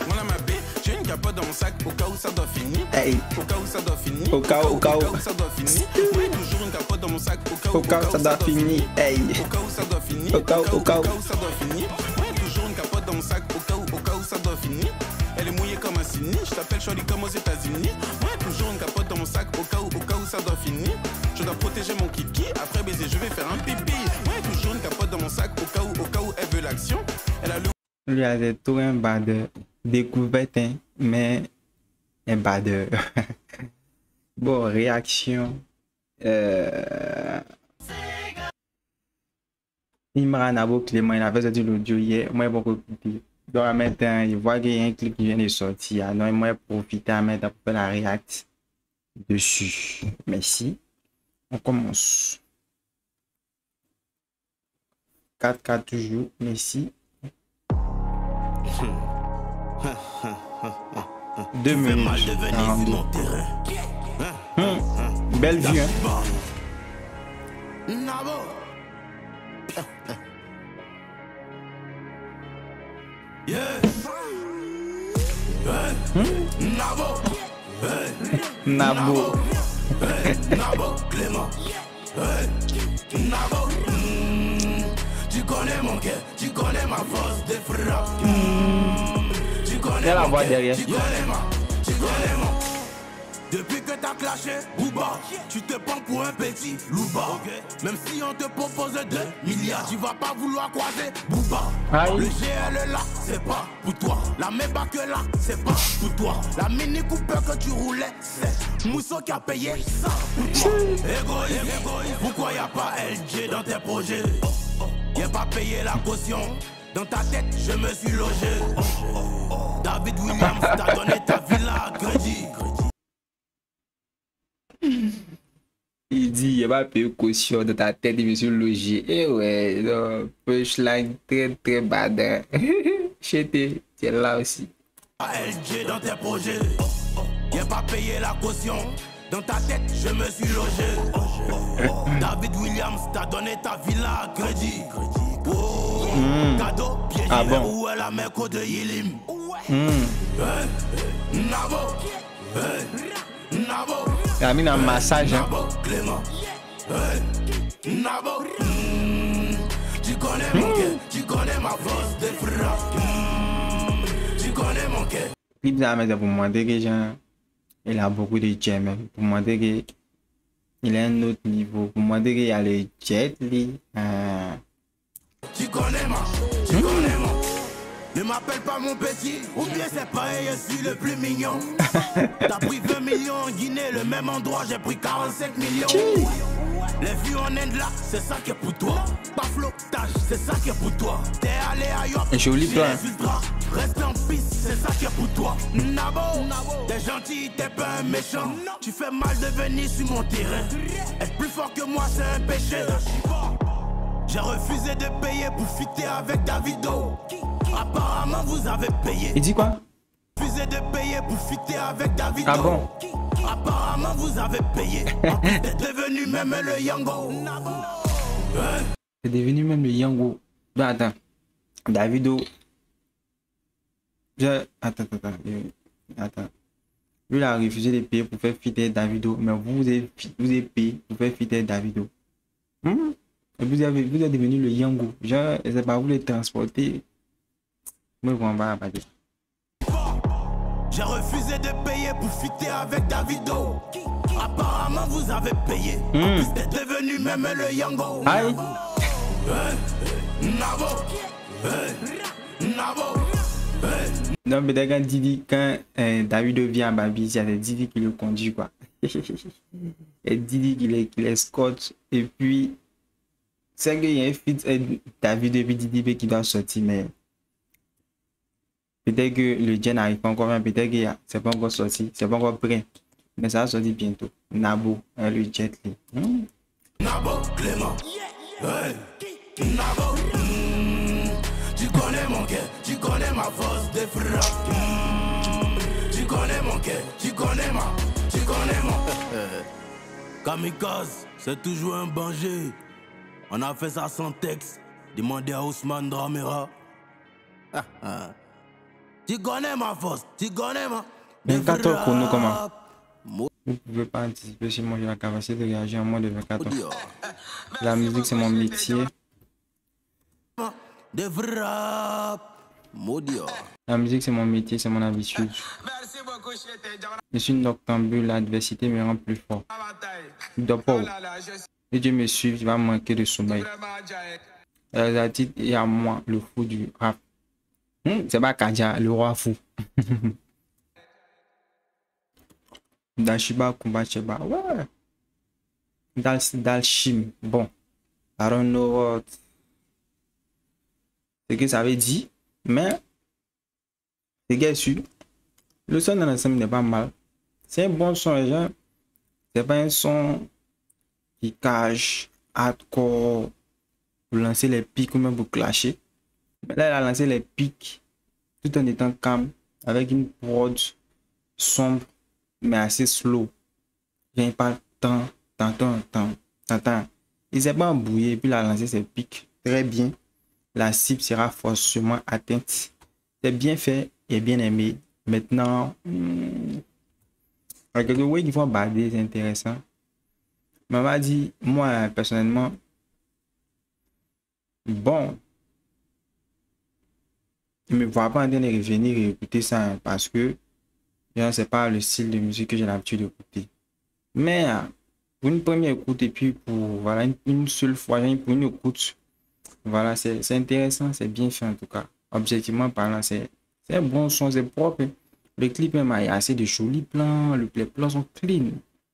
Voilà ma B, j'ai une capote dans mon sac au cas où ça doit finir. Hey. Au cas où ça doit finir. Au cas où ça doit finir. Ouais, toujours une capote dans mon sac au cas où ça doit finir. Hey. Au cas où ça doit finir. Au cas où ça doit finir. Ouais, toujours une capote dans mon sac au cas où ça doit finir. Elle est mouillée comme un cygne. Je t'appelle Shorty comme aux États-Unis. Ouais, toujours une capote dans mon sac au cas où ça doit finir. Je dois protéger mon kiki. Après baiser, je vais faire un pipi. Ouais, toujours une capote dans mon sac au cas où elle veut l'action. Elle a le. Lui a tout un bas de découverte, hein, mais un bas de. Bon, réaction. Imran Abo Clément, il avait sorti l'audio hier. Moi, j'ai beaucoup écouté. Donc, en même temps, il voit qu'il y a un clip qui vient de sortir. Alors, moi, j'ai profité à mettre pour faire la réact dessus. Merci. On commence. 4-4 toujours. Merci. 2 minutes. Belle vue, hein. Nabo. Nabo Clément. Nabo. Tu connais mon cœur, tu connais ma force de frappe. Tu connais la voix derrière. Tu connais mon. Depuis que t'as clashé, Booba, tu te prends pour un petit louba. Même si on te propose 2 milliards, tu vas pas vouloir croiser Booba. Le GL là, c'est pas pour toi. La Maybach là, c'est pas pour toi. La Mini Cooper que tu roulais, c'est Mousso qui a payé ça pour toi. Égoïste, pourquoi y a pas LG dans tes projets? Y'a pas payé la caution. Dans ta tête, je me suis logé. David Williams t'a donné ta villa à crédit. Il dit, il va payer caution de ta tête, il me suis logé. Et ouais, non, punchline très bad. J'étais là aussi. LG dans tes projets, y'a pas payé la caution. Dans ta tête, je me suis logé. David Williams t'a donné ta villa à crédit. Oh, cadeau, piégé, où est la mec de Yilim? Nabo, Nabo. Il a mis un massage. Hein. Clément. Nabo. Tu connais mon cœur, tu connais ma force de frappe. Tu connais mon cœur. Il a mis pour montrer que genre, il a beaucoup de jets, pour montrer qu'il a un autre niveau, pour montrer qu'il y a les jets. Tu connais moi. Ne m'appelle pas mon petit, ou bien c'est pareil, je suis le plus mignon. T'as pris 20 millions en Guinée, le même endroit, j'ai pris 45 millions. Les vues en Inde là, c'est ça qui est pour toi. Pas flottage, c'est ça qui est pour toi. T'es allé ailleurs, joli plan. Reste en piste, c'est ça qui est pour toi. Nabo, t'es gentil, t'es pas un méchant. Tu fais mal de venir sur mon terrain. Être plus fort que moi, c'est un péché. J'ai refusé de payer pour fitter avec Davido. Apparemment, vous avez payé. Il dit quoi? Refusé de payer pour fitter avec Davido. Ah bon? Apparemment, vous avez payé. T'es devenu même le Yango. C'est devenu même le Yango. Ben, attends. Davido. Attends. Lui, il a refusé de payer pour faire fitter Davido. Mais vous avez payé pour faire fitter Davido. Vous êtes devenu le Yango. Genre, c'est pas vous les transporter. Moi, je ne vais pas dire. J'ai refusé de payer pour fitter avec Davido. Apparemment, vous avez payé. T'es devenu même le Yango. Aïe. Nabo. Non, mais quand Didi, quand Davido vient à Babi, c'est Didi qui le conduit, quoi. Et Didi qui l'escorte. Et puis, c'est qu'il y a un feat Davido et puis Didi qui doit sortir, mais peut-être que le jet n'arrive pas encore, mais peut-être que c'est pas encore sorti, c'est pas encore prêt. Mais ça va sortir bientôt. Nabo, le jet. Nabo, Clément. Nabo. Tu connais mon cœur, tu connais ma force de frappe. Tu connais mon cœur, tu connais mon. Kamikaze, c'est toujours un danger. On a fait ça sans texte. Demandez à Ousmane Dramera. Tu connais ma force, tu connais ma... 24 heures chrono comment? Vous ne pouvez pas anticiper si moi j'ai la capacité de réagir en moins de 24 heures. La musique c'est mon métier. La musique c'est mon métier, c'est mon habitude. Je suis noctambule, l'adversité me rend plus fort. D'abord, si Dieu me suit, il va manquer de sommeil. Les artistes et à moi, le fou du rap. C'est pas Kaja, le roi fou. Dashiba Kumbacheba, ouais. Dalshim, bon. I don't know what ce que ça veut dire, mais c'est bien sûr. Le son dans l'ensemble n'est pas mal. C'est un bon son, les gens. C'est pas un son qui cache, hardcore, pour lancer les pics ou même pour clasher. Mais là, il a lancé les pics tout en étant calme, avec une prod sombre, mais assez slow. Il n'y a pas tant. Il s'est pas embrouillé, puis il a lancé ses pics très bien. La cible sera forcément atteinte. C'est bien fait et bien aimé. Maintenant, avec le way qu'ils font bader, c'est intéressant. Mais on m'a dit, moi, personnellement, bon, je ne me vois pas en train de revenir et écouter ça parce que ce n'est pas le style de musique que j'ai l'habitude d'écouter. Mais pour une première écoute et puis pour voilà, une seule fois, pour une écoute, voilà, c'est intéressant, c'est bien fait en tout cas. Objectivement parlant, c'est un bon son, c'est propre. Le clip même a assez de jolis plans, les plans sont clean.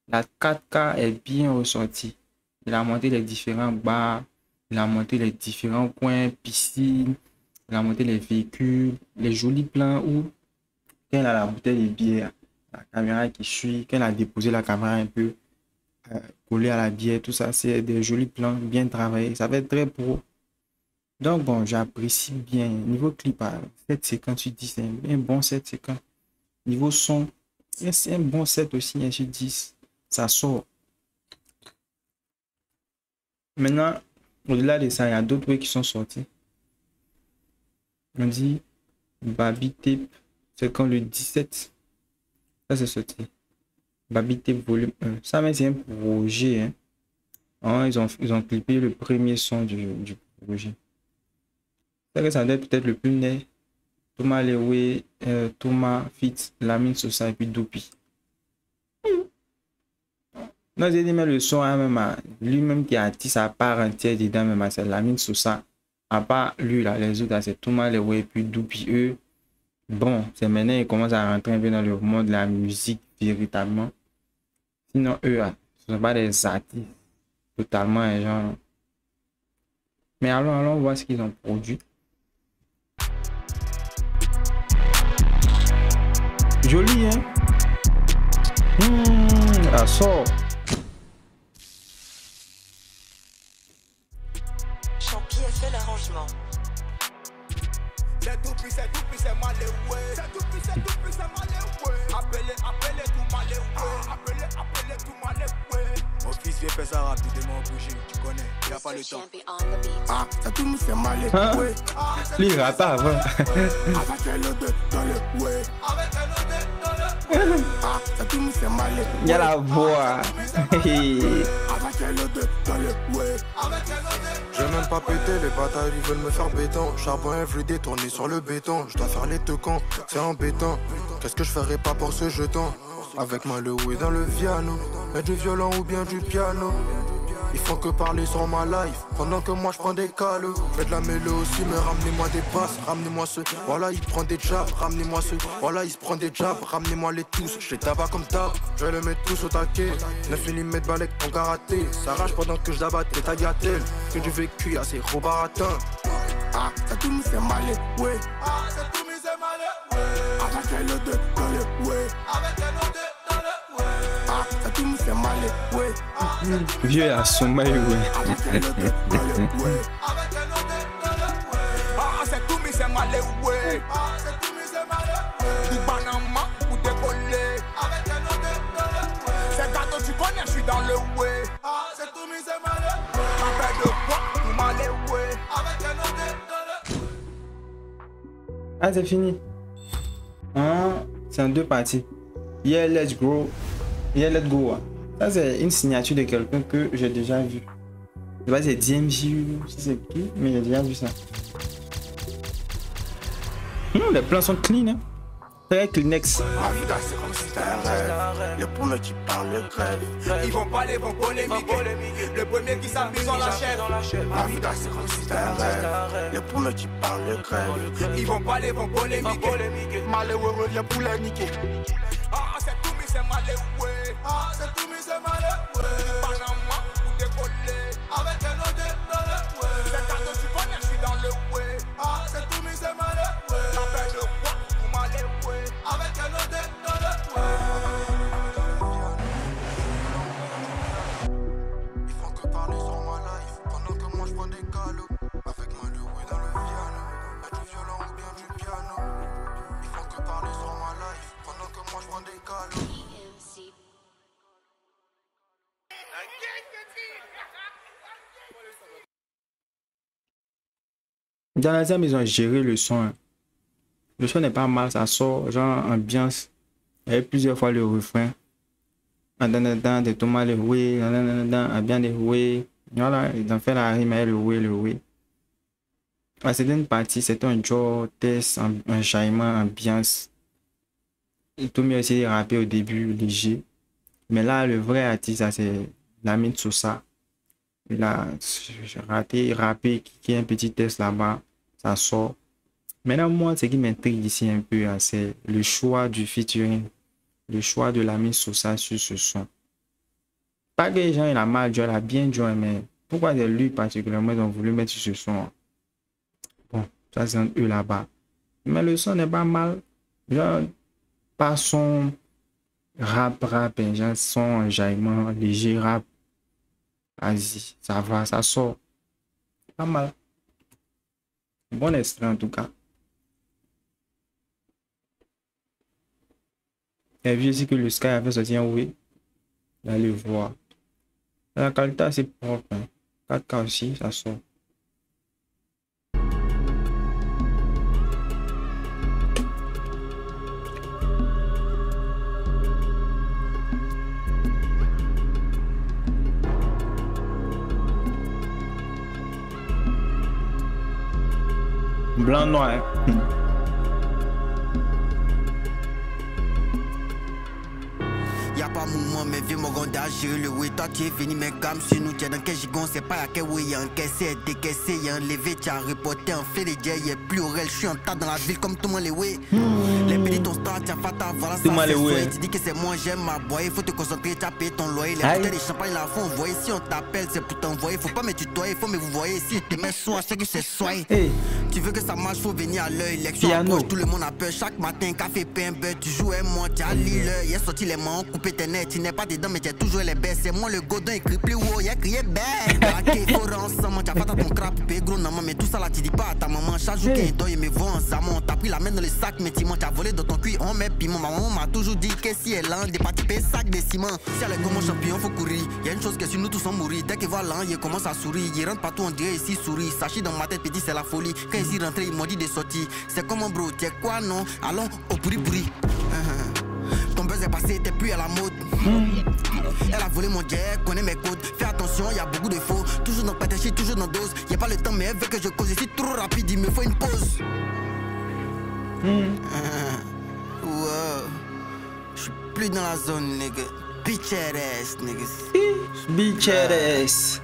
La 4K est bien ressortie. Il a monté les différents bars, il a monté les différents coins, piscines, il a monté les véhicules, les jolis plans où quand il a la bouteille de bière, la caméra qui suit, quand il a déposé la caméra un peu collée à la bière, tout ça, c'est des jolis plans bien travaillés. Ça va être très pro. Donc bon, j'apprécie bien. Niveau clip, 7 séquences sur 10, c'est un bon 7 séquences. Niveau son, c'est un bon 7 aussi, 1 sur 10. Ça sort. Maintenant, au-delà de ça, il y a d'autres trucs qui sont sortis. On dit Baby Tape, c'est quand le 17. Ça c'est sorti. Baby Tape volume 1. Ça, mais c'est un projet. Hein. Ils ont clippé le premier son du projet. C'est que ça doit être peut-être le plus net. Thomas Lewe, Thomas Fitz, Lamine Sosa et puis Doupi. Non, j'ai dit, mais le son, hein, même lui-même qui a artiste à part entière dedans, même c'est Lamine Sosa. À part lui, là, les autres, c'est Thomas Lewe et puis Doupi. Eux, bon, c'est maintenant ils commencent à rentrer un peu dans le monde de la musique véritablement. Sinon, eux, ce ne sont pas des artistes totalement, genre. Mais allons voir ce qu'ils ont produit. Joli, hein? Ça sort. Champi a fait l'arrangement. C'est tout, c'est Maléoué. C'est tout, c'est Maléoué. Appelez tout Maléoué. Appelez tout Maléoué. Mon fils vient faire ça rapidement bouger, tu connais, il a pas le temps. C'est tout, c'est Maléoué. Lui, rate avant. Avec un autre dans le oué. Avec un autre dans le oué. C'est tout, c'est Maléoué. Il y a la voix. Avec un autre dans le oué. Je vais même pas péter, les batailles ils veulent me faire béton. Charbon everyday tourné sur le béton. Je dois faire les tequants, c'est embêtant. Qu'est-ce que je ferais pas pour ce jeton? Avec moi le oui dans le piano. Et du violon ou bien du piano. Ils font que parler sur ma life pendant que moi je prends des cales. Fais de la mélo aussi mais ramenez-moi des passes. Ramenez-moi ceux, voilà il prend des jabs. Ramenez-moi ceux, voilà il se prend des jabs. Ramenez-moi les tous, je les tabac comme table. Je vais les mettre tous au taquet. 9 mm balèque ton karaté. Ça rage pendant que je d'abatte tes tagatelles. Que du vécu assez gros baratin. C'est tout, c'est Maléoué. C'est tout, c'est Maléoué. Avec un autre dans le oué. Avec un autre dans le oué. C'est tout, c'est Maléoué. Vieux à sommeil, ouais. Avec un autre dans le oué. Avec un autre dans le oué. C'est tout, c'est Maléoué. C'est tout, c'est Maléoué. Du banama ou décoller. Avec un autre dans le oué. C'est gâteau, tu connais, je suis dans le oué. C'est tout, c'est Maléoué. Appel de poids, tout Maléoué. Avec un autre dans le oué. Ah, c'est fini. C'est en 2 parties. Yeah, let's go. Yeah, let's go. Ça, c'est une signature de quelqu'un que j'ai déjà vu. Je sais pas si c'est DMJ ou si c'est qui, mais j'ai déjà vu ça. Les plans sont clean, hein. Très Kleenex. Ma vie c'est comme si c'était un rêve. Le premier qui parle le crève. Ils vont parler, vont polémiquer. Le premier qui s'amuse en l'achève. Ma vie c'est comme si c'était un rêve. Le premier qui parle le crève. Ils vont parler, vont polémiquer. Malheureux revient pour les niquer. Ah, c'est tout, mais c'est malheureux. Ah, c'est tout, mais c'est malheureux. Panama pour décoller. Avec un autre dans le way. C'est quand tu connais, je suis dans le way. Ah, c'est tout, mais c'est malheureux. J'appelle le roi. Avec un autre dans le ils font que parler sur ma life pendant que moi je prends des calots. Avec moi le oui dans le piano. Y'a du violon ou bien du piano. Ils font que parler sur ma life pendant que moi je prends des calots. Dans la zone, ils ont géré le son. Hein. Le son n'est pas mal, ça sort, genre ambiance. Il y a plusieurs fois le refrain. Des tomates, le oui, bien le oui. Voilà, ils ont fait la rime avec le oui, le oui. À certaines parties, c'est un genre, test, un jaillement, ambiance. Tout mieux aussi de rapper au début, léger. Mais là, le vrai artiste, c'est Lamine Sosa. Il a raté, rappé, qui est un petit test là-bas, ça sort. Maintenant, moi, ce qui m'intrigue ici un peu, c'est le choix du featuring, le choix de Lamine Sosa sur ce son. Pas que les gens, il a mal joué, il a bien joué, mais pourquoi c'est lui particulièrement, ils ont voulu mettre sur ce son? Bon, ça c'est eux là-bas. Mais le son n'est pas mal. Genre, pas son rap, genre son jaillement, léger rap. Vas-y, ça va, ça sort. Pas mal. Bon extrait en tout cas. Et vu aussi que le Sky avait sorti un oui. Allez voir. La qualité c'est propre. Hein. 4K aussi, ça sort. Blanc noir. Y'a pas mouvement, mais vieux mon gondage, gérer le way. Toi tu es venu, mais comme sur nous, tiens dans quel gigon, c'est pas à quel way. Y'a encaissé, décaissé, y'a enlevé, t'as reporté, en fait les jets, y'a plus réel. Je suis en tas dans la ville comme tout le monde les way. Les petits ton star, t'as fata, voilà ça c'est souhait. Tu dis que c'est moi, j'aime ma boy, faut te concentrer, t'as payé ton loyer. Les bouteilles de champagne là, faut envoyer. Si on t'appelle, c'est pour t'envoyer. Faut pas me tutoyer, faut me vous voyez. Si tu te mets soin, je sais que c'est soin. Tu veux que ça marche, faut venir à l'œil. L'élection approche, tout le monde a peur. Chaque matin, café, pain, beurre, tu joues et moi, t'as l'île. Y'a sorti les mains, coupé tes nets. Tu n'es pas dedans, mais t'as toujours les baisses. C'est moi le godin, écrit plus haut, y'a crié bête. Ok, faut ensemble, t'as pas ton crap, payé gros, non, mais tout ça là, tu dis pas à ta maman. Chaque jour qu'il dort, il me voit en zamon. T'as pris la main dans le sac, mais tu t'as volé dans ton cuir, on met piment. Ma maman m'a toujours dit que si elle a des parties, sac de ciment. Si elle est comme un champion, faut courir. Y'a une chose que si nous tous sommes mourir. Dès qu'il voit l'an, il commence à sourire. Il rentre partout, on dirait ici souris. Sachez dans ma tête, petit, c'est la folie. Quand ils y rentrent, ils m'ont dit des sorties. C'est comme un bro, t'es quoi, non? Allons au pourri. Ton buzz est passé, t'es plus à la mode. Elle a volé mon jet, connaît mes codes. Fais attention, y a beaucoup de faux. Toujours dans pétaché, toujours dans dose. Y'a pas le temps, mais elle veut que je cause. Si trop rapide, il me faut une pause. J'suis plus dans la zone, nigga. Bitch ass, niggas. Bitch ass.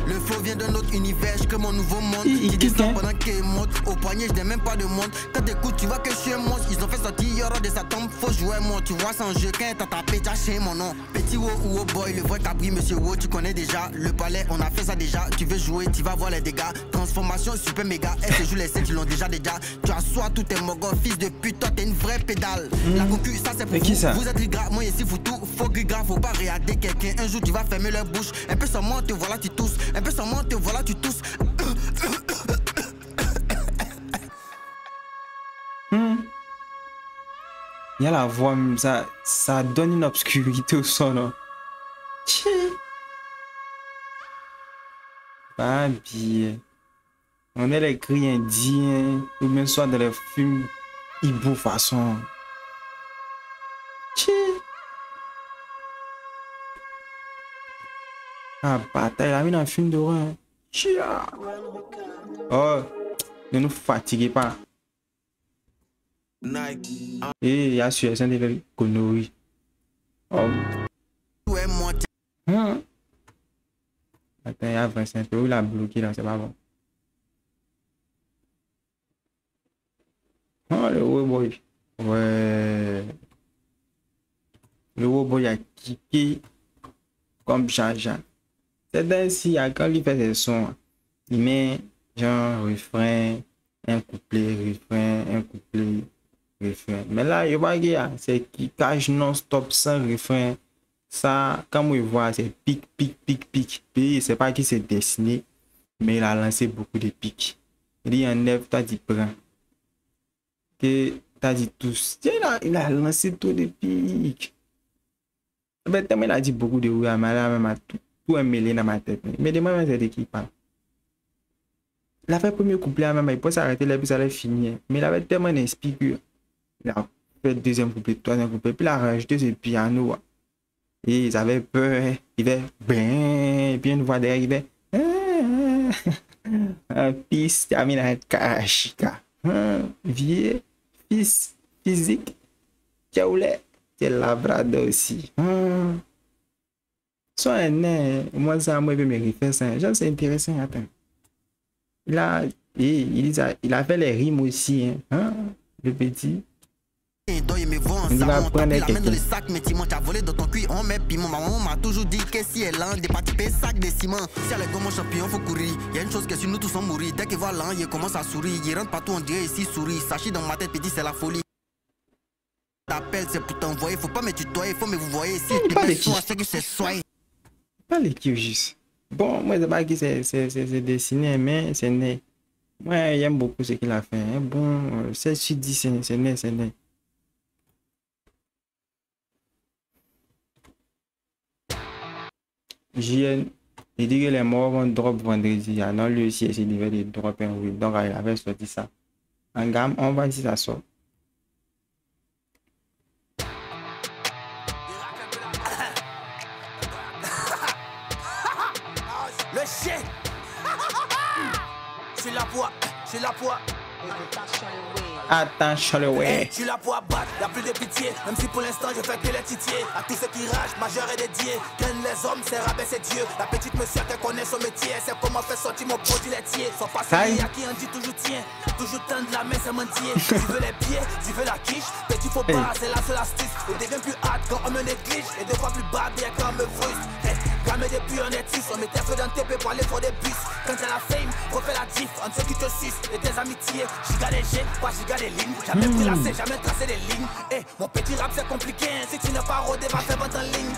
Le flow vient d'un autre univers, je crée mon nouveau monde. Qui descend pendant qu'il monte. Au poignet, je n'ai même pas de monde. Quand t'écoutes, tu vois que je suis un monstre. Ils ont fait sortir Yoro de sa tombe. Faut jouer moi, tu vois sans jeu. Quand t'as tapé, t'as chez mon nom. Petit wo ou boy, le vrai cabri, monsieur wo, tu connais déjà. Le palais, on a fait ça déjà. Tu veux jouer, tu vas voir les dégâts. Transformation super méga. Elle se joue les scènes, tu l'ont déjà. Tu assois tous tes mogos, fils de pute. Toi, t'es une vraie pédale. La concu, ça c'est pour qui, vous. ça? Vous êtes gras, moi ici, vous tout. Faut gras, faut pas regarder quelqu'un. Un jour, tu vas fermer leur bouche. Un peu seulement, te voilà, tu tousses. Un peu seulement, te voilà, tu tousses. Il y a la voix, ça donne une obscurité au son. Là. Pas bien. On est les cris indiens, ou bien soit dans les films Il bouffe façon. Ah, bataille, il a mis dans un film d'horreur. Oh, ne nous fatiguez pas. Et il y a sur un des conneries. Oh. Attends, il y a 25 euros, il a bloqué là, c'est pas bon. Oh, le robot. Ouais. Le robot a kické comme Jean-Jean. C'est ainsi, quand il fait ses sons, il met genre refrain, un couplet, refrain, un couplet, refrain. Mais là, il va dire, c'est qui cache non-stop sans refrain. Ça, comme vous voyez, c'est pic, pic, pic, pic. Puis, c'est pas qui s'est dessiné, mais il a lancé beaucoup de pics. Il dit, enlève, t'as dit, prends. Que t'as dit tous. Il a lancé tout de pics. Mais tellement il a dit beaucoup de oui, mais là, même tout est mêlé dans ma tête. Mais de moi, c'est de qui il parle. Il a fait le premier couplet, même, il peut s'arrêter là, puis ça allait finir. Mais il avait tellement d'inspiration. Il a fait le deuxième couplet, le troisième couplet, puis il a rajouté ce piano. Et ils avaient peur. Il fait ben, et puis une voix derrière, il fait un fils, il a mis la karachika. Vieux, fils, physique, Tchaoulé, c'est labrador aussi. Soit un nain, moi, ça, moi, je vais me refaire ça. Genre, c'est intéressant, attends. Il a fait les rimes aussi, hein, le petit. Il va prendre quelqu'un. Dans le sac, mais Timon, t'as volé dans ton cuir, on met piment. Ma maman m'a toujours dit que si elle a des parties, sac de ciment. Si elle est comme mon champion, faut courir. Y a une chose que si nous tous sommes mourir. Dès qu'il voit l'an, il commence à sourire. Il rentre partout, on dirait ici, souris. Sachez dans ma tête, petit, c'est la folie. T'appelles, c'est pour t'envoyer. Faut pas me tutoyer, faut me vous voyez. Si tu me sois, c'est que c'est soigné. Pas l'équipe juste. Bon, moi, c'est pas qui c'est dessiné, mais c'est né. Moi, j'aime beaucoup ce qu'il a fait. Hein. Bon, c'est dit, c'est né, c'est né. JN, il dit que les morts vont drop vendredi. Ah non, lui aussi, il devait les drop un week. Donc, il avait sorti ça. En gamme, on va dire ça sort. Le chien. Je suis la poids. Attention le ouais. Je suis là pour abattre, y'a plus de pitié. Même si pour l'instant je fais que les titiers. À tous ceux qui ragent, majeur est dédié. Gagne les hommes, c'est rabaisser Dieu. La petite monsieur qui connaît son métier. C'est comment faire sortir mon produit laitier. Sans passer, y'a qui en dit toujours tient. Toujours tendre la main, c'est mentir. Tu veux les pieds, tu veux la quiche. Petit faut pas, c'est la seule astuce. On devient plus hâte quand on me néglige. Et deux fois plus bas, bien quand on me frustre. Gamme depuis on est 10, on mettait feu dans le TP pour aller pour des bus. Quand t'as la fame, refais la diff entre ceux qui te sucent et tes amitiés. Giga les jets, pas giga les lignes. Jamais pris la C, jamais tracé des lignes. Eh, mon petit rap c'est compliqué, si tu n'as pas rodé, va faire vente en ligne.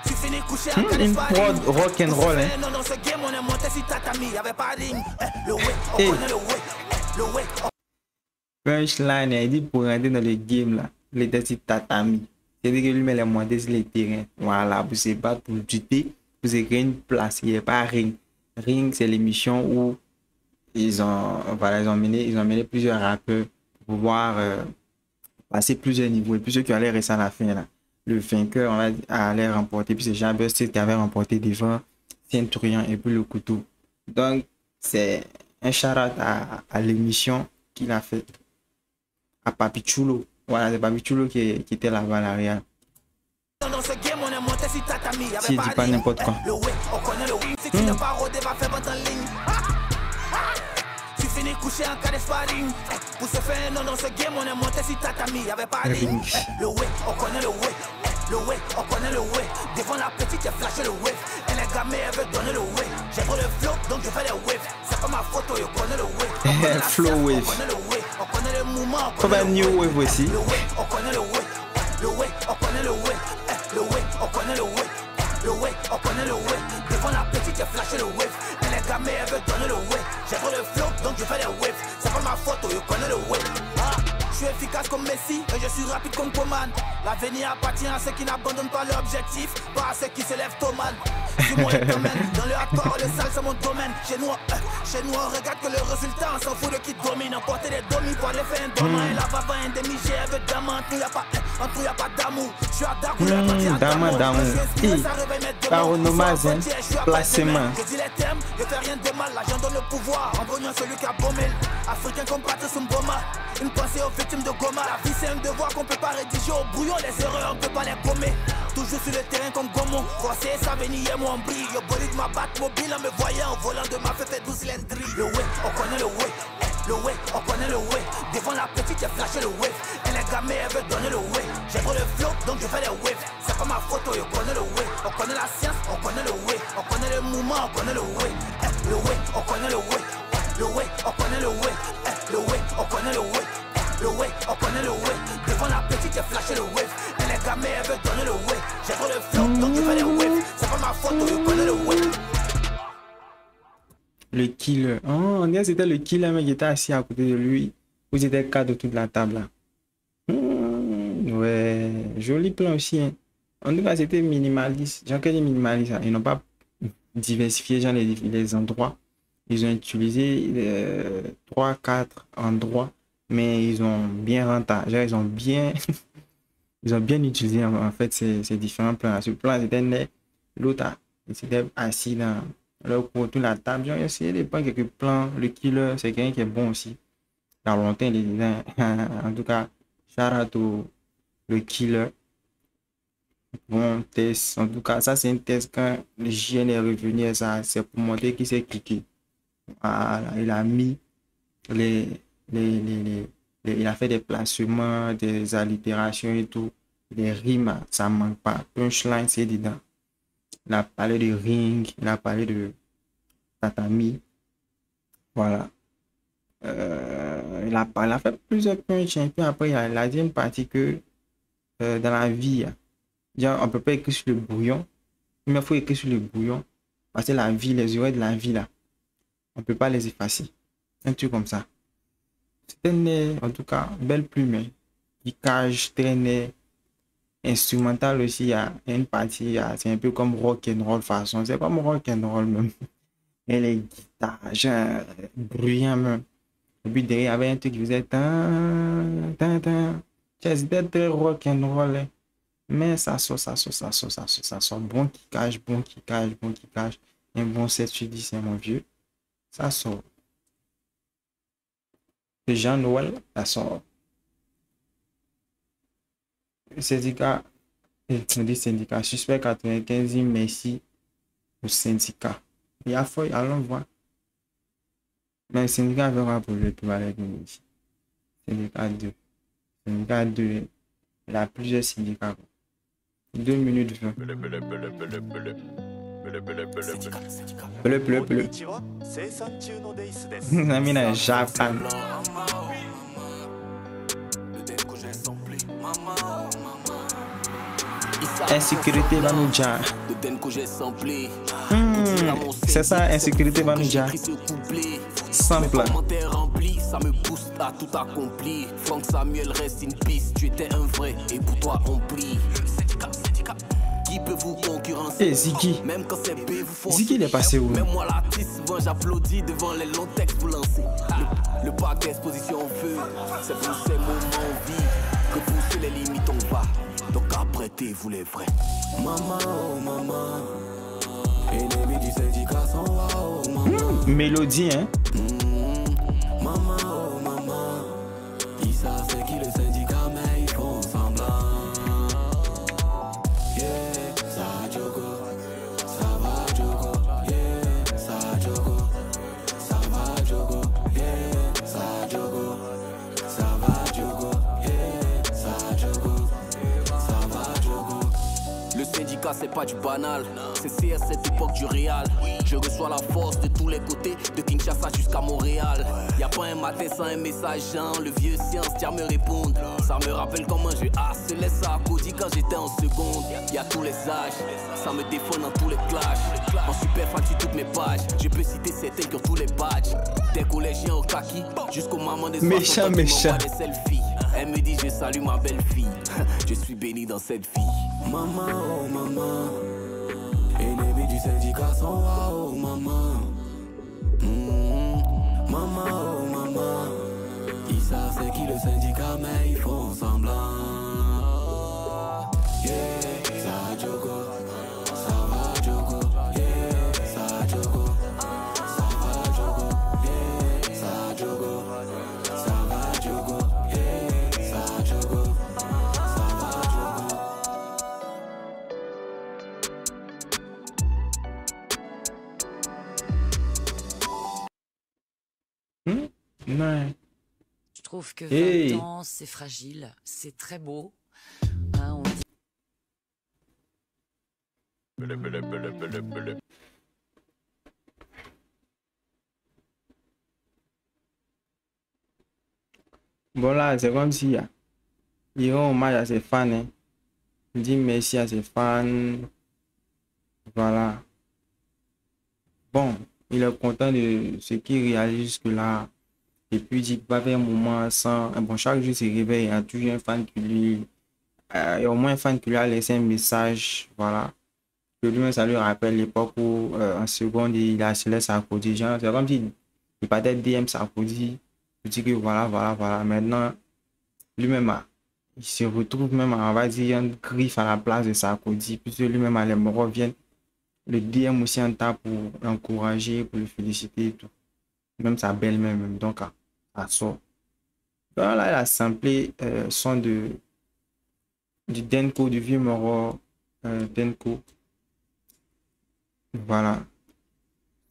Tu finis couché en cas une prod rock'n'roll, hein. Non, dans ce game, on est monté si tatami, y'avait pas de ligne. Le way, on connaît le way. Le way, Punchline, il dit pour rentrer dans le game là, les décides tatami. C'est-à-dire que lui met les montées sur les terrains. Voilà, pour se battre, pour lutter, pour se créer une place. Il n'y a pas ring. Ring, c'est l'émission où ils ont mené plusieurs rappeurs pour pouvoir passer plusieurs niveaux. Et puis ceux qui allaient rester à la fin, là, le vainqueur allait remporter. Puis c'est Jean Busted qui avait remporté devant Centurion et puis le couteau. Donc, c'est un shout-out à l'émission qu'il a fait à Papi Chulo. Voilà, c'est Papi Chulo qui était là-bas à l'arrière. dans ce game, on est monté si tatami. Si il dit pas n'importe quoi. Le way, on connaît le way. Si tu n'as pas rodé, va faire vente en ligne. Tu finis couché en cas de sparring. Pour se faire un nom dans ce game, on est monté si tatami. Y'avait pas de ligne. Le way, on connaît le way. Le way, on connaît le way. Devant la petite, j'ai flashé le wave. Elle est gamée, elle veut donner le way. J'ai trop le flow, donc je fais les waves. C'est pas ma photo, je connais le way. Flow wave. On connaît le way. On connaît le mouvement. Comme un new wave aussi. Le way, on connaît le way. Le way, on connaît le way. Le way, on connaît le way. Le way, on connaît le way. Devant la petite, j'ai flashé le wave. Elle est gamée, elle veut donner le way. J'ai trop le flow, donc je fais les waves. C'est pas ma photo, je connais le way. suis efficace comme Messi et je suis rapide comme Coman. L'avenir appartient à ceux qui n'abandonnent pas leur objectif, pas à ceux qui se lèvent tôt man. Dis-moi le domaine, dans le hardcore, le sale c'est mon domaine. Chez nous on regarde que le résultat, on s'en fout de qui domine. Emporter des domis pour aller faire un domaine. Et là va un demi-G avec diamant, en tout y'a pas d'amour. Je suis à Dagouleur, d'amour. Paronomase, placement. Je dis les termes, je fais rien de mal, l'argent donne le pouvoir. En voyant celui qui a bombé. Africain comme Patrice Mboma, une pensée aux victimes de Goma. La vie c'est un devoir qu'on peut pas rédiger au brouillon. Les erreurs on peut pas les gommer. Toujours sur le terrain comme Gomo. Forcé, ça venir moi on brille. Yo bolide ma batte mobile en me voyant au volant de ma fête et 12 cylindries. Le way, on connaît le way. Le way, on connaît le way. Devant la petite, j'ai flashé le wave. Elle est gamée, elle veut donner le way. J'ai trop le flow, donc je fais les waves. C'est pas ma photo, yo connaît le way. On connaît la science, on connaît le way. On connaît le mouvement, on connaît le way. Le way, on connaît le way. Le way, on connaît le way. Le way, on connaît le way. Le way, on connaît le way. Devant la petite, j'ai flashé le wave. Elle est gamée, elle veut donner le way. J'ai trop le flow, donc je fais les waves. C'est pas ma photo, yo connaît le way. Le killer. Oh, on dirait que c'était le killer, mais qui était assis à côté de lui. Vous étiez 4 autour de la table là. Ouais, joli plan aussi. Hein. En tout cas, c'était minimaliste. J'ai dit minimaliste. Ils n'ont pas diversifié genre, les endroits. Ils ont utilisé 3-4 endroits, mais ils ont bien rentable. Ils ont bien, ils ont bien utilisé en fait ces différents plans. Ce plan, c'était l'autre, il s'était assis dans autour de la table. J'ai essayé de prendre quelques plans. Le killer, c'est quelqu'un qui est bon aussi. Dans longtemps, il est en tout cas, shout out le killer. Bon test. En tout cas, ça c'est un test quand le JN est revenu. Ça, c'est pour montrer qu'il s'est cliqué. Voilà, il a mis il a fait des placements, des allitérations et tout. Les rimes, ça manque pas. Punchline, c'est dedans. Il a parlé de ring, il a parlé de tatami. Voilà. Il a fait plusieurs punch. Et puis après, il a dit une partie que dans la vie, on ne peut pas écrire sur le brouillon. Mais il faut écrire sur le brouillon. Parce que la vie, les oreilles de la vie, là, on ne peut pas les effacer. Un truc comme ça. C'était en tout cas, belle plume. Kickage, traîner. Instrumental aussi, il y a une partie, c'est un peu comme rock and roll façon. C'est comme rock and roll même. Et les guitares, genre, bruyant même. Et puis derrière, il y avait un truc qui faisait c'était très rock and roll. Hein. Mais ça sort. Bon kickage. Un bon 7/10, c'est mon vieux. Ça sort. Le Jean-Noël, ça sort. Le syndicat, suspect 95, merci au syndicat. Il y a feuille, allons voir. Mais le syndicat verra pour le tout avec nous ici. Syndicat 2. Syndicat 2, il y a plusieurs syndicats. 2 minutes 20. Bleu. Namina Japan. Insécurité Vanouja. C'est ça, insécurité Vanouja. Simple. Ça me booste à tout accompli. Franck Samuel reste une piste. Tu étais un vrai et pour toi on prie. Qui peut vous concurrencer? Et Ziggy. Même quand c'est B, vous foncez. Ziggy il est passé où? Même moi l'artiste, souvent j'applaudis devant les longs textes vous lancez. Le parc d'exposition veut. C'est pour ces moments on vit que pousser les limites on va. Donc apprêtez-vous les vrais. Maman, oh maman. Ennemi du syndicat sans wow, maman. Mélodie, hein? Maman, oh maman. Ils savent c'est qui le syndicat, mais ils font semblant. Yeah, ça Djogo. Ça va Djogo. Yeah, ça Djogo. Ça va Djogo. Yeah, ça Djogo. Ça va Djogo. Yeah, ça Djogo. Ça va Djogo. Le syndicat c'est pas du banal. C'est à cette époque du Real. Je reçois la force de tous les côtés, de Kinshasa jusqu'à Montréal. Y'a pas un matin sans un message, hein. Le vieux science tiens me répondre. Ça me rappelle comment je harcelais ça à Cody quand j'étais en seconde. Y'a tous les âges, ça me défend dans tous les clashs. En super fan sur toutes mes pages, je peux citer certains qui ont tous les badges. Des collégiens au kaki, jusqu'au maman des méchant. des selfies. Elle me dit je salue ma belle-fille. Je suis béni dans cette vie. Maman, oh maman. Ennemi du syndicat sont là, oh maman. Maman, oh maman. Ils savent c'est qui le syndicat mais ils font semblant. Yeah, ça jogo. Ça va jogo. Yeah, ça jogo. Ça va jogo. Yeah, ça jogo. Ça va jogo. Yeah, ça jogo. Ça va jogo. Ouais. Je trouve que 20 Hey. ans, c'est fragile, c'est très beau. Hein, on dit Bon là, c'est comme si il rend hommage à ses fans. Hein. Il dit merci à ses fans. Voilà. Bon, il est content de ce qu'il réalise jusque-là. Et puis il dit pas faire un moment sans. Bon, chaque jour il se réveille, il y a toujours un fan qui lui. Il y a au moins un fan qui lui a laissé un message. Voilà. Que lui, ça lui rappelle l'époque où en seconde il a laissé Sarkozy. C'est comme s'il partait DM Sarkozy. Il dit que voilà. Maintenant, lui-même, il se retrouve même, on va dire, un griffe à la place de Sarkozy. Puisque lui-même, les morts viennent le DM aussi en temps pour l'encourager, pour le féliciter et tout. Même sa belle-mère, même. Donc, à sort. Donc là, il a samplé son du Denko, du vieux mort Denko. Voilà.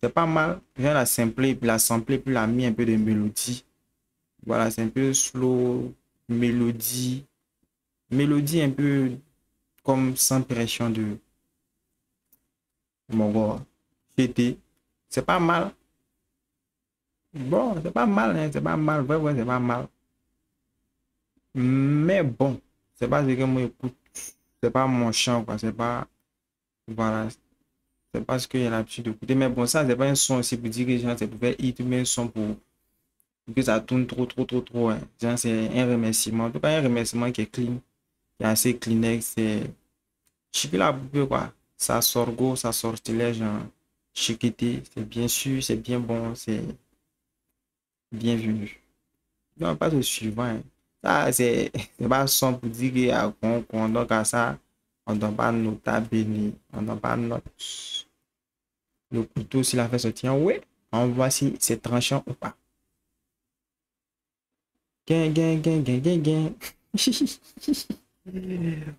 C'est pas mal. Il vient la sampler, puis la sampler, puis la mis un peu de mélodie. Voilà, c'est un peu slow, mélodie un peu comme sans pression de Moro. C'était, c'est pas mal. Bon, c'est pas mal, hein, c'est pas mal, ouais, c'est pas mal. Mais bon, c'est pas ce que moi écoute, c'est pas mon chant, quoi, c'est pas, voilà, c'est pas ce que j'ai l'habitude d'écouter. Mais bon, ça, c'est pas un son aussi pour dire que les gens, c'est pour faire hit, mais un son pour que ça tourne trop, hein. C'est un remerciement. En tout cas, un remerciement qui est clean, qui est assez Kleenex. C'est chiqué la poupée, quoi. Ça sorgo, ça sortilège en chiquité. C'est bien sûr, c'est bien bon, c'est bienvenu. Non, pas de suivant. Hein. Ça, c'est pas un son pour dire qu'on donc à ça, on ne doit pas noter béni. On ne doit pas noter. Le couteau, s'il a fait ce tien, ouais, on voit si c'est tranchant ou pas. Gain.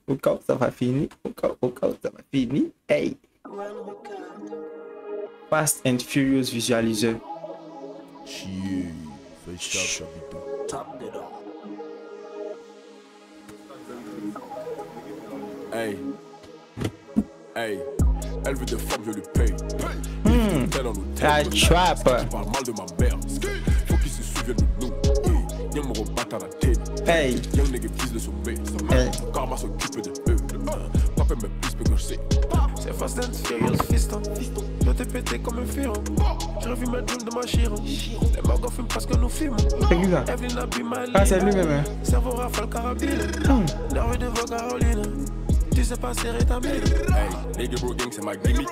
Au cas où ça va finir. Au cas où ça va finir. Hey. Fast and Furious visualiseur. Hey. Elle veut des femmes, je lui paye. La trap. Il parle mal de ma mère. Faut qu'il se souvienne de nous. Y'a me rebattre à la tête. Hey. Y'a un nègre vise le sommet. Hey. Karma s'occupe de eux. Papa me plus que je sais. C'est Fast and Furious, fiston. Je t'ai pété comme un firon. J'ai revu ma dream de ma chiron. Les magos fument parce que nous filmons. C'est qui ça? Evelyn a bu ma ligne. Ah, c'est lui-même. Hein. Cerveau rafale carabine. La rue devant Caroline. Tu sais pas serrer ta mine. Hey, les bro gang c'est ma gimmick.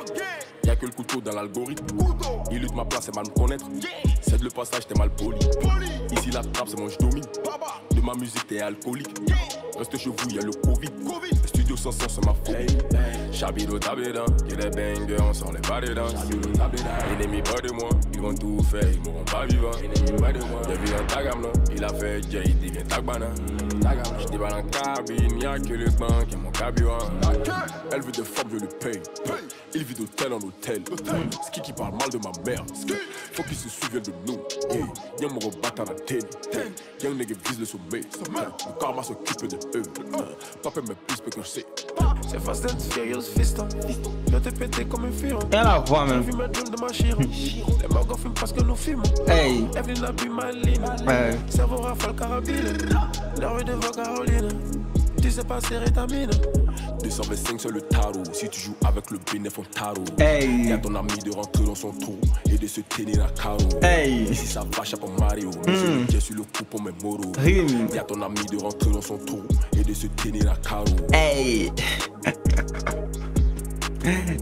Y'a que le couteau dans l'algorithme. Il lutte ma place, c'est mal me connaître. C'est le passage, t'es mal poli. Ici la trappe, c'est moi je domine. De ma musique, t'es alcoolique. Reste chez vous, y'a le Covid. Le studio 500, c'est ma phobie. Chabido tabédan, y'a des bangers, on s'en les pas dedans. Ennemi pas de moi, ils vont tout faire, ils mourront pas vivants. Y'a vu un tagam là, il a fait Jay, il devient tagbana. Je déballe en cabine, y'a que le banc qui est mon carburant. Elle veut des femmes, je le paye. Il vit d'hôtel en hôtel. Ski qui parle mal de ma mère. Faut qu'il se souvienne de nous. Y'a me rebattre à la tête. Y'a un nègre vise le sommet. Le karma s'occupe de eux. Papa me plus que je sais. C'est Fast and Furious, fiston. Je t'ai pété comme un firon. Elle la voix même. J'ai vu ma dream de ma chiron. Les magos fument parce que nous filmons. Hey. Evelyn a bu ma ligne. Ouais. Cerveau rafale carabine. La rue devant Caroline. Tu sais pas serrer ta mine. 225 sur le tarot. Si tu joues avec le bénéf en tarot. Hey. Y'a ton ami de rentrer dans son trou et de se tenir à carreau. Hey. Si ça va, chapeau Mario. Je le sur le coup pour mes moros. Rime. Y'a ton ami de rentrer dans son trou et de se tenir à carreau. Hey.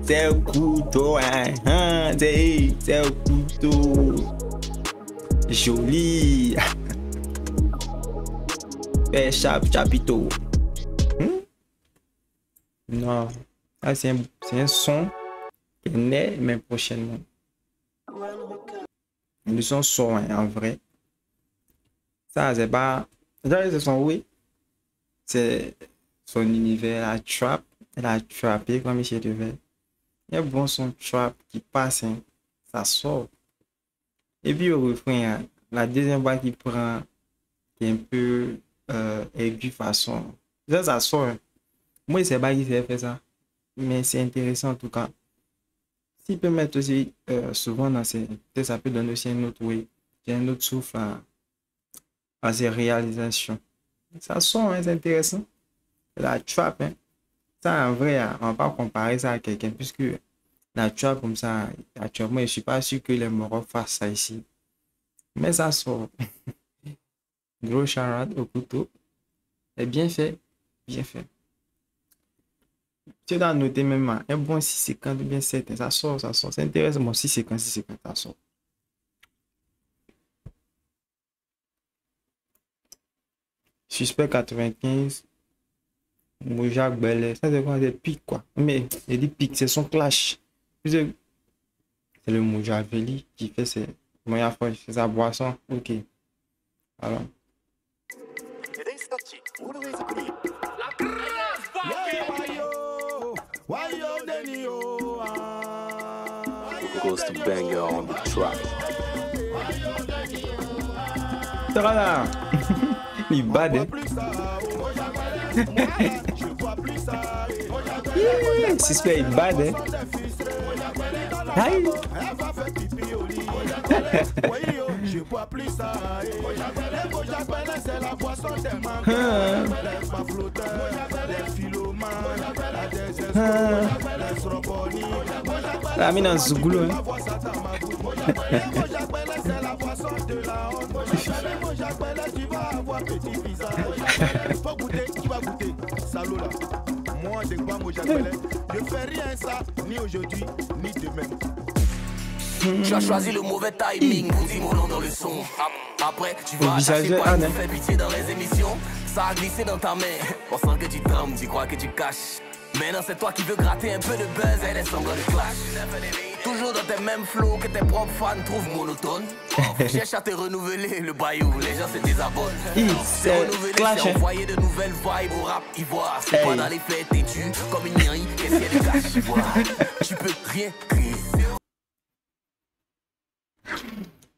C'est un couteau, hein. C'est un couteau. Joli. Chapiteau. Non. Ah, c'est un son qui est né, mais prochainement. Le son sort, hein, en vrai. Ça, c'est pas. C'est son oui. C'est son univers, la trap. Elle a trappé comme Michel Devait. Il y a bon son trap qui passe, hein. Ça sort. Et puis au refrain, hein, la deuxième voix qui prend, qui est un peu aiguë façon. Ça sort. Hein. Moi, je sais pas qui s'est fait ça. Mais c'est intéressant en tout cas. S'il peut mettre aussi souvent dans ses. Ça peut donner aussi un autre way. Un autre souffle à ses réalisations. Ça sort, hein, c'est intéressant. La trap, hein. Ça, en vrai, on va pas comparer ça à quelqu'un, puisque la trap comme ça, actuellement, je suis pas sûr que les moraux fassent ça ici. Mais ça sort. Gros charade au couteau. Et bien fait. Bien fait. Tu dois noter même un bon 650 ou bien 7. Ça sort, ça sort. C'est intéressant. Bon, 650, ça sort. Suspect 95. Jacques Bellet, ça c'est quoi? C'est pique quoi. Mais il dit pique, c'est son clash. C'est le Moujaveli qui fait ses moyens forts, c'est sa boisson. Ok. Alors. Goes to banger on the track. Là. Il bad, hein. Suspect il bad, hein. Aïe. La mine en Zougoulou, hein. Moi, c'est quoi, moi, j'appelle. Je fais rien ça, ni aujourd'hui, ni demain. Tu as choisi le mauvais timing pour dire mon nom dans le son. Après, tu vas attacher quoi, tu fais pitié dans les émissions. Ça a glissé dans ta main. On sent que tu trembles, tu crois que tu caches. Maintenant, c'est toi qui veux gratter un peu de buzz et les semblants de clash. Toujours dans tes mêmes flows que tes propres fans trouvent monotone. Cherche à te renouveler le bayou, les gens se désabonnent. C'est renouveler, c'est envoyer de nouvelles vibes au rap ivoire. C'est pas dans les faits têtus comme une mairie, qu'est-ce qu'il y a de cash ivoire. Tu peux rien crier.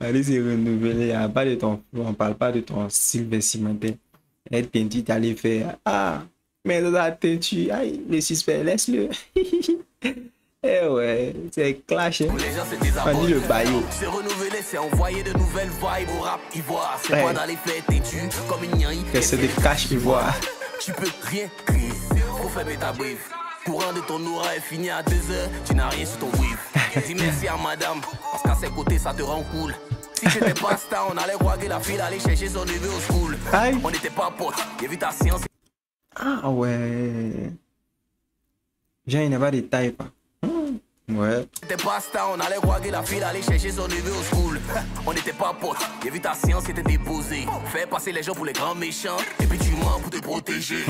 Allez, c'est renouveler, on parle de ton flow, on parle pas de ton style vestimentaire. Et teintu, t'allais faire, ah, mais dans la teintu, aïe, le suspect, laisse-le. Eh ouais, c'est clash, hein. On dit le baillot. C'est renouveler, c'est envoyer de nouvelles vibes au rap ivoire. C'est pas dans les faits têtus comme une mairie, qu'est-ce que c'est de cash ivoire. Tu peux rien crier, faut faire ta brief. Courant de ton aura est fini à 2h, tu n'as rien sur ton whip. Dis merci à madame, parce qu'à ses côtés ça te rend cool. Si j'étais pas star, on allait roiguer la fille, aller chercher son neveu au school. Aïe. On n'était pas potes, j'ai vu ta science. Ah ouais. Genre, il n'y a pas de taille, pas. Ouais. T'es pas star, on allait roiguer la fille, aller chercher son neveu au school. On n'était pas potes, j'ai vu ta science était déposée. Fais passer les gens pour les grands méchants, et puis tu mens pour te protéger.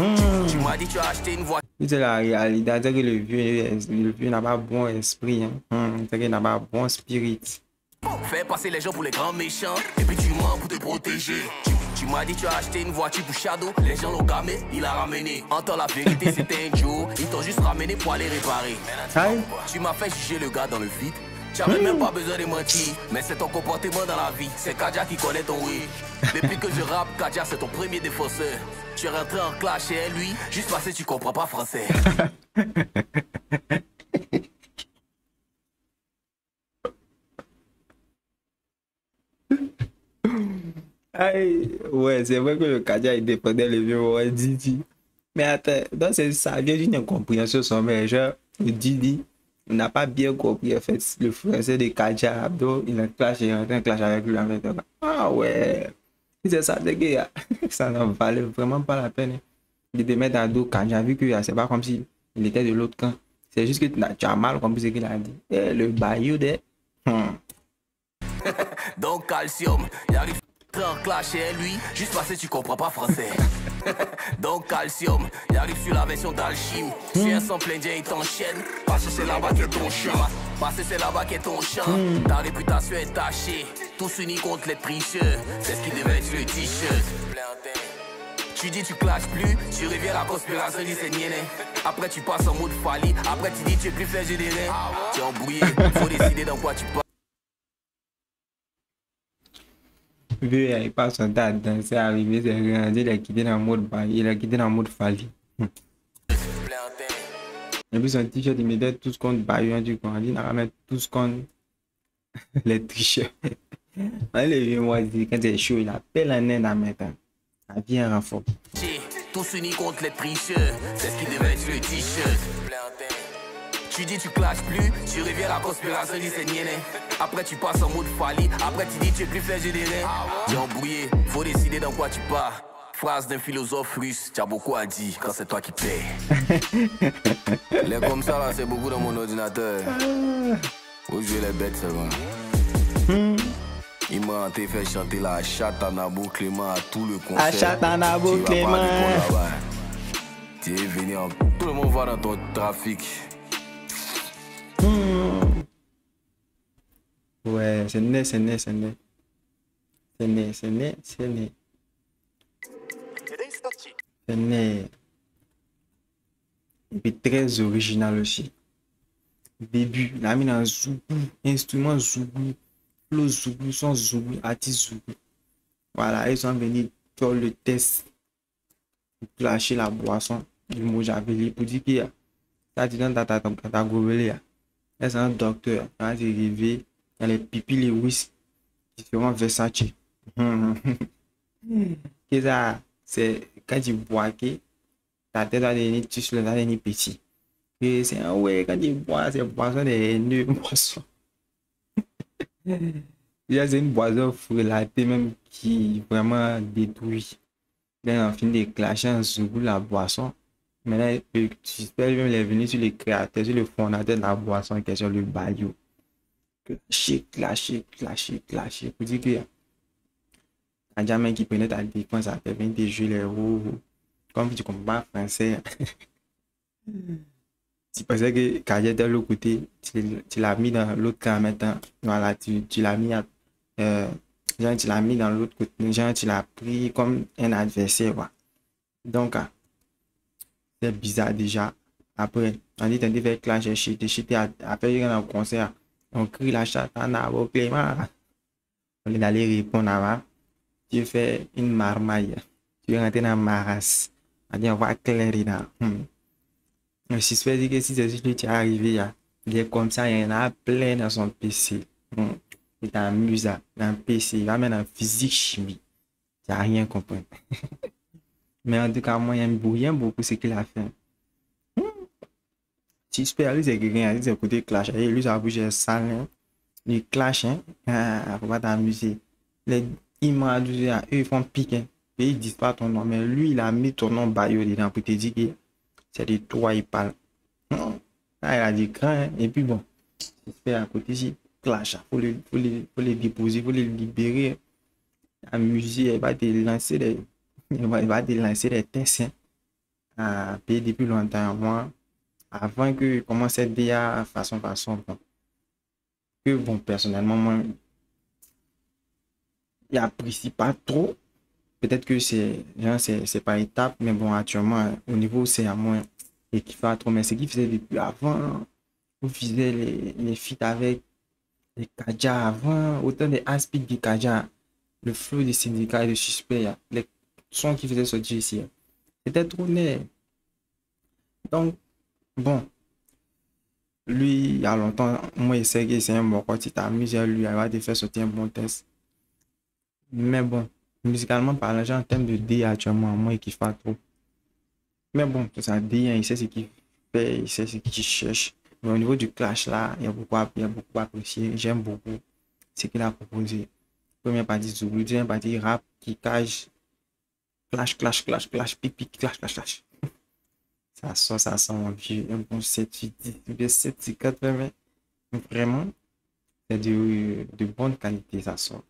Tu m'as dit tu as acheté une voiture. C'est la réalité, c'est que le vieux n'a pas bon esprit, hein. C'est qu'il n'a pas bon spirit. Fais passer les gens pour les grands méchants, et puis tu mens pour te protéger. Tu m'as dit tu as acheté une voiture pour Shadow, les gens l'ont gamé, il a ramené. Entends la vérité, c'était un Joe, ils t'ont juste ramené pour aller réparer. Tu m'as fait juger le gars dans le vide, tu avais même pas besoin de mentir, mais c'est ton comportement dans la vie, c'est Kadja qui connaît ton oui. Depuis que je rappe, Kadja c'est ton premier défenseur. Tu es rentré en clash et lui, juste parce que tu comprends pas français. Aïe, ouais, c'est vrai que le Kadja il dépendait le vieux ouais, Didi. Mais attends, donc ça vient d'une incompréhension sommaire. Genre, Didi n'a pas bien compris en fait le français de Kaja Abdo. Il a clashé, il est en clash avec lui en fait. Ah ouais, c'est ça, c'est que ça n'en valait vraiment pas la peine de te mettre à dos Kaja, vu que c'est pas comme si il était de l'autre camp. C'est juste que tu as mal compris ce qu'il a dit. Et le bayou de. Donc calcium, il arrive en clash chez lui, juste parce que tu comprends pas français. Donc calcium, il arrive sur la version d'Alchim. Si un sample indien il t'enchaîne, parce que c'est là-bas qu'est ton champ. Parce que c'est là-bas qu'est ton champ. Ta réputation est tachée, tous unis contre les tricheurs. C'est ce qui devait être le t-shirt. Tu dis tu clashes plus, tu reviens à la conspiration, dis c'est niainé. Après tu passes en mode Fali, après tu dis tu es plus fait générer. Tu es embrouillé, faut décider dans quoi tu passes. Vu il passe son temps à danser, arriver, c'est regardé, il a quitté dans le mode Bali, il a quitté dans le mode Fali. Et puis son t-shirt, il mettait tout ce qu'on Bayou, du coup, il a mis tout ce qu'on les tricheurs. Allez, moi, quand c'est chaud, il appelle un nain à mettre. À bien renfort. Tous unis contre les tricheurs, c'est ce qui devait être le t-shirt. Tu dis tu clashes plus, tu reviens à la conspiration, dis c'est niainé. Après tu passes en mode Fali, après tu dis tu es plus fait générer. Tu es embrouillé, faut décider dans quoi tu pars. Phrase d'un philosophe russe, tu as beaucoup à dire quand c'est toi qui payes. Les comme ça là, c'est beaucoup dans mon ordinateur. Faut jouer les bêtes seulement. Il m'a fait chanter la chatte à Nabo Clément à tout le concert. La chatte à Nabo Clément. Tu es venu en... Tout le monde va dans ton trafic. Ouais, c'est né. C'est né. Et puis très original aussi. Début, la mine en Zoubou, instrument Zoubou. Le Zoubou, son Zoubou, artiste Zoubou. Voilà, ils sont venus faire le test pour clasher la boisson du Mojaveli pour dire qu'il y a ça dit dans ta gouvernée. C'est un docteur, quand il est arrivé, il y a les pipis, les whisky, différents Versace. Et ça, c'est quand tu bois que ta tête va devenir tu sur la devenir petit. Et c'est un ouais, quand tu bois, c'est boisson des nœuds boissons. C'est une boisson fruitée même qui vraiment détruit. Là, on finit de clasher en Zoubou la boisson. Maintenant, j'espère même les venus sur les créateurs, sur le fondateur de la boisson qui est sur le Bayou. Clasher. Pour dire que un jamais qui prenait ta défense, ça fait venir des jeux les roues. Comme tu comprends pas français. Tu pensais que quand j'étais de l'autre côté, tu l'as mis dans l'autre camp maintenant. Voilà, tu l'as mis genre, tu l'as mis dans l'autre côté. Genre, tu l'as pris comme un adversaire. Quoi. Donc, c'est bizarre déjà. Après, on dit que tu fais clash et shit. Après, il y a un concert. On crie la chatte en Nabo Clément. On est allé répondre avant. Tu fais une marmaille. Tu rentres dans ma race. On dit on va clairer là. Je suspecte que si c'est juste qui est arrivé, il est comme ça, il y en a plein dans son PC. Il t'amuse dans le PC, il va mettre en physique, chimie. Tu n'as rien compris. Mais en tout cas, moi, j'aime beaucoup ce qu'il a fait. J'espère que c'est quelqu'un qui a écouté Clash. Et lui, ça a bougé sale. Il clash, faut pas t'amuser. Il m'a dit, eux, ils font piquer. Et ils disent pas ton nom. Mais lui, il a mis ton nom Bayou dedans pour te dire que c'est de toi, il parle. Ah, il a dit grand. Et puis bon, j'espère à côté ici, Clash. Faut les déposer, faut les libérer. Amuser, il va te lancer des tests. À payer depuis longtemps. Moi, avant que commence à dire façon. Bon. Que bon, personnellement, moi, j'apprécie pas trop. Peut-être que c'est pas étape, mais bon, actuellement, au niveau, c'est à moins et qui fait trop. Mais ce qu'il faisait depuis avant, vous faisiez les feats avec les Kaja avant, autant des aspects du Kaja, le flow des syndicats et des suspects, les sons qui faisaient sortir ici. C'était trop net. Donc, bon, lui, il y a longtemps, moi, il sait que c'est un bon quand tu t'amuses, lui, il va te faire sortir un bon test. Mais bon, musicalement parlant, en termes de D actuellement, moi, il kiffe pas trop. Mais bon, ça dit, il sait ce qu'il fait, il sait ce qu'il cherche. Mais au niveau du clash là, il y a beaucoup apprécié. J'aime beaucoup ce qu'il a proposé. Première partie Zulu, deuxième partie rap qui cache clash, pipi, clash. Ça sent mon vieux, un bon 7, 8, 7, 80. Vraiment, c'est de bonne qualité, ça sort.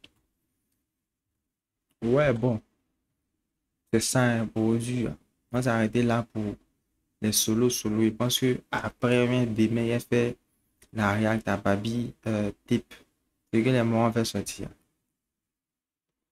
Ouais, bon, c'est ça hein, pour aujourd'hui. On va s'arrêter là pour les solos. Je pense que après demain, il a fait la React à Babi type. C'est que les moments vont faire sortir.